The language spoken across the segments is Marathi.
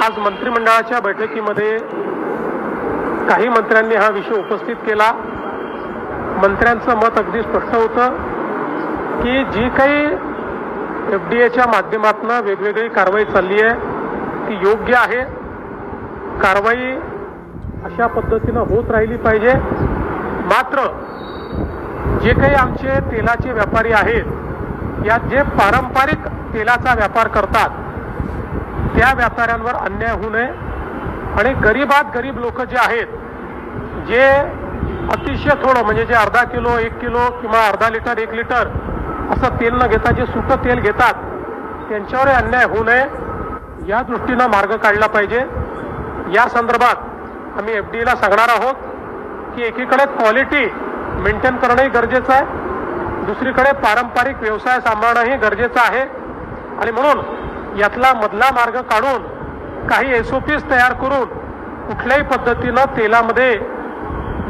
आज मंत्रिमंडळाच्या बैठकीमध्ये काही मंत्र्यांनी हा विषय उपस्थित केला। मंत्र्यांचं मत अगदी स्पष्ट होतं की जी काही एफडीएच्या माध्यमातून वेगवेगळी कारवाई चालली आहे ती योग्य आहे। कारवाई अशा पद्धतीनं होत राहिली पाहिजे। मात्र जे काही आमचे तेलाचे व्यापारी आहेत यात जे पारंपरिक तेलाचा व्यापार करतात त्या व्यापाऱ्यांवर अन्याय होऊ नये आणि गरीबात गरीब लोक जे आहेत जे अतिशय थोडं म्हणजे जे अर्धा किलो 1 किलो किंवा अर्धा लिटर 1 लिटर असं तेल न घेता जे सुकं तेल घेतात त्यांच्यावर अन्याय होऊ नये या दृष्टीनं मार्ग काढला पाहिजे। या संदर्भात आम्ही एफडीएला सांगणार आहोत की एकीकडे क्वालिटी मेंटेन करणंही गरजेचं आहे, दुसरीकडे पारंपरिक व्यवसाय सांभाळणंही गरजेचं आहे आणि म्हणून यातला मधला मार्ग काढून काही एसओपीज तयार करून कुठल्याही पद्धतीनं तेलामध्ये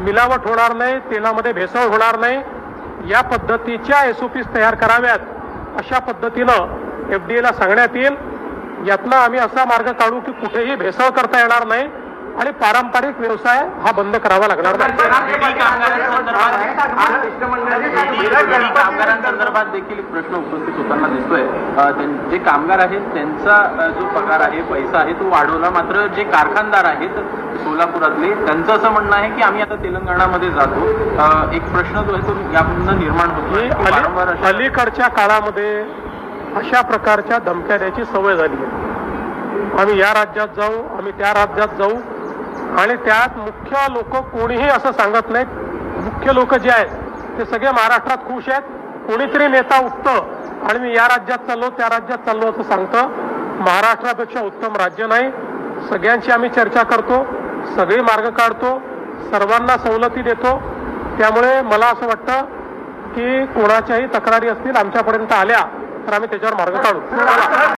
मिलावट होणार नाही, तेलामध्ये भेसळ होणार नाही या पद्धतीच्या एसओपीज तयार कराव्यात अशा पद्धतीनं एफडीएला सांगण्यात येईल। यातनं आम्ही असा मार्ग काढू की कुठेही भेसळ करता येणार नाही आणि पारंपरिक व्यवसाय हा बंद करावा लागणार नाही। कामगारांसंदर्भात देखील प्रश्न उपस्थित होताना दिसतोय। जे कामगार आहेत त्यांचा जो पगार आहे पैसा आहे तो वाढवला, मात्र जे कारखानदार आहेत सोलापुरातले त्यांचं असं म्हणणं आहे की आम्ही आता तेलंगणामध्ये जातो। एक प्रश्न जो आहे तो यामधून निर्माण होतो। अलीकडच्या काळामध्ये अशा प्रकारच्या धमक्या द्यायची सवय झाली आहे। आम्ही या राज्यात जाऊ, आम्ही त्या राज्यात जाऊ आणि त्यात मुख्य लोक कोणीही असं सांगत नाहीत। मुख्य लोक जे आहेत ते सगळे महाराष्ट्रात खुश आहेत। कोणीतरी नेता उठतं आणि मी या राज्यात चाललो त्या राज्यात चाललो असं सांगतं। महाराष्ट्रापेक्षा उत्तम राज्य नाही। सगळ्यांची आम्ही चर्चा करतो, सगळे मार्ग काढतो, सर्वांना सवलती देतो। त्यामुळे मला असं वाटतं की कोणाच्याही तक्रारी असतील आमच्यापर्यंत आल्या तर आम्ही त्याच्यावर मार्ग काढू।